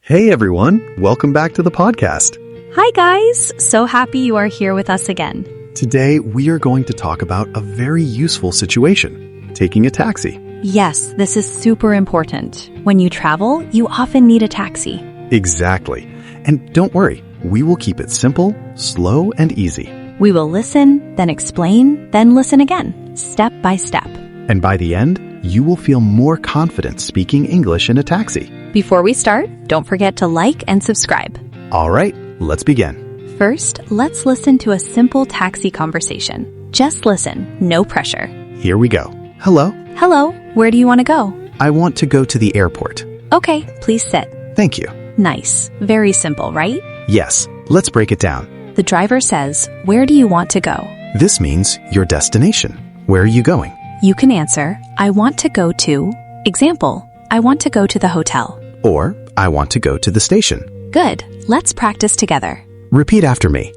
Hey everyone, welcome back to the podcast. Hi guys, so happy you are here with us again. Today we are going to talk about a very useful situation, taking a taxi. Yes, this is super important. When you travel, you often need a taxi. Exactly. And don't worry, we will keep it simple, slow, and easy. We will listen, then explain, then listen again, step by step. And by the end, you will feel more confident speaking English in a taxi. Before we start, don't forget to like and subscribe. All right, let's begin. First, let's listen to a simple taxi conversation. Just listen, no pressure. Here we go. Hello, Hello, where do you want to go? I want to go to the airport. Okay, please sit. Thank you. Nice. Very simple, right? Yes, let's break it down. The driver says, "Where do you want to go?" This means your destination. Where are you going? You can answer, "I want to go to..." Example, "I want to go to the hotel." Or, I want to go to the station. Good. Let's practice together. Repeat after me.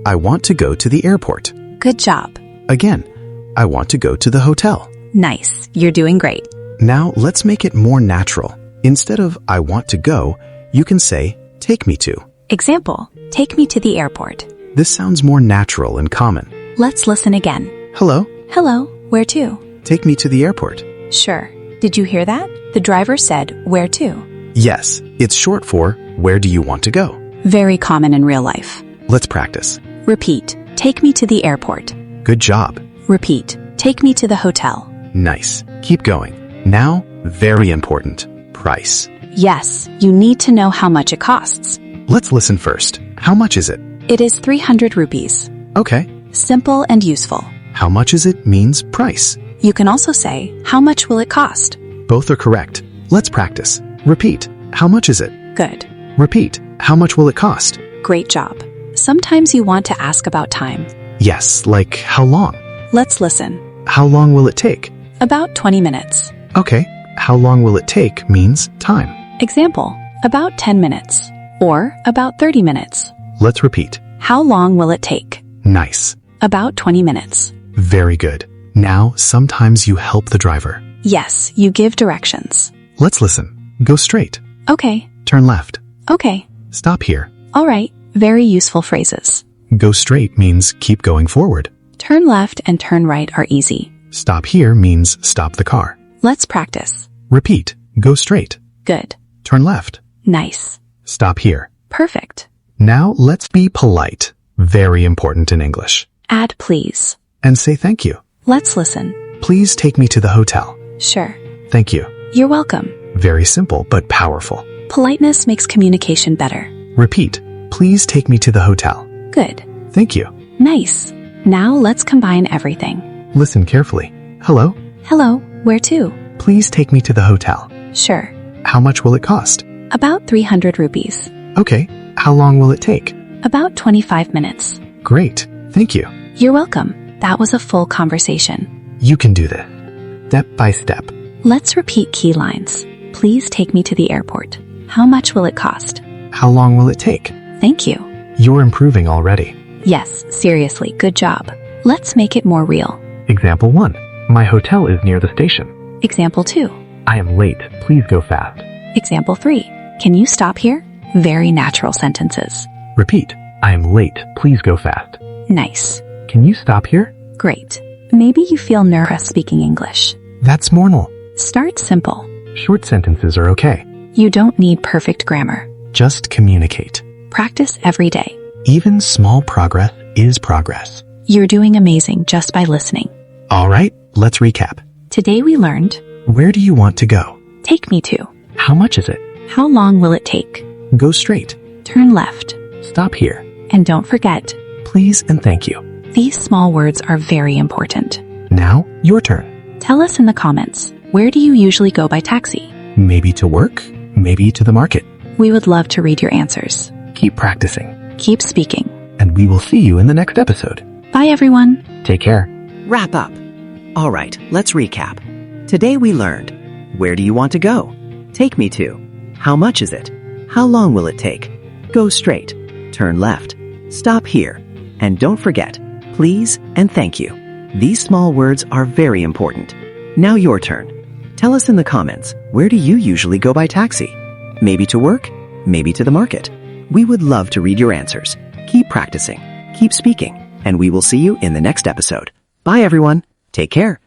I want to go to the airport. Good job. Again, I want to go to the hotel. Nice. You're doing great. Now let's make it more natural. Instead of I want to go, you can say take me to. Example, "Take me to the airport." This sounds more natural and common. Let's listen again. Hello, Hello, where to? take me to the airport. Sure. Did you hear that? The driver said, "Where to?" Yes, it's short for where do you want to go? Very common in real life. Let's practice. Repeat, "Take me to the airport." Good job. Repeat, "Take me to the hotel." Nice. Keep going. Now, very important, price. Yes, you need to know how much it costs. Let's listen first. How much is it? It is 300 rupees. Okay. Simple and useful. How much is it means price. You can also say, "How much will it cost?" Both are correct. Let's practice. Repeat. How much is it? Good. Repeat. How much will it cost? Great job. Sometimes you want to ask about time. Yes, like how long? Let's listen. How long will it take? About 20 minutes. Okay. How long will it take means time. Example, about 10 minutes. Or about 30 minutes. Let's repeat. How long will it take? Nice. About 20 minutes. Very good. Now, sometimes you help the driver. Yes, you give directions. Let's listen. Go straight. Okay. Turn left. Okay. Stop here. All right. Very useful phrases. Go straight means keep going forward. Turn left and turn right are easy. Stop here means stop the car. Let's practice. Repeat. Go straight. Good. Turn left. Nice. Stop here. Perfect. Now let's be polite. Very important in English. Add please. And say thank you. Let's listen. Please take me to the hotel. Sure. Thank you. You're welcome. Very simple but powerful. Politeness makes communication better. Repeat. Please take me to the hotel. Good. Thank you. Nice. Now let's combine everything. Listen carefully. Hello. Hello, where to? Please take me to the hotel. Sure. How much will it cost? About 300 rupees. Okay. How long will it take? About 25 minutes. Great. Thank you. You're welcome. That was a full conversation. You can do this. Step by step. Let's repeat key lines. Please take me to the airport. How much will it cost? How long will it take? Thank you. You're improving already. Yes, seriously, good job. Let's make it more real. Example 1. My hotel is near the station. Example 2. I am late. Please go fast. Example 3. Can you stop here? Very natural sentences. Repeat. I am late. Please go fast. Nice. Can you stop here? Great. Maybe you feel nervous speaking English. That's normal. Start simple. Short sentences are okay. You don't need perfect grammar. Just communicate. Practice every day. Even small progress is progress. You're doing amazing just by listening. All right, let's recap. Today we learned, Where do you want to go? take me to. How much is it? How long will it take? Go straight. Turn left. Stop here. And don't forget, Please and thank you. these small words are very important. Now, your turn. Tell us in the comments, where do you usually go by taxi? Maybe to work, maybe to the market. We would love to read your answers. Keep practicing, Keep speaking. and we will see you in the next episode. Bye everyone. Take care. Wrap up. All right, let's recap. Today we learned, where do you want to go? Take me to. How much is it? How long will it take? Go straight. Turn left. Stop here. And don't forget, please and thank you. These small words are very important. Now your turn. Tell us in the comments, where do you usually go by taxi? Maybe to work? Maybe to the market. We would love to read your answers. Keep practicing, keep speaking, and we will see you in the next episode. Bye everyone. Take care.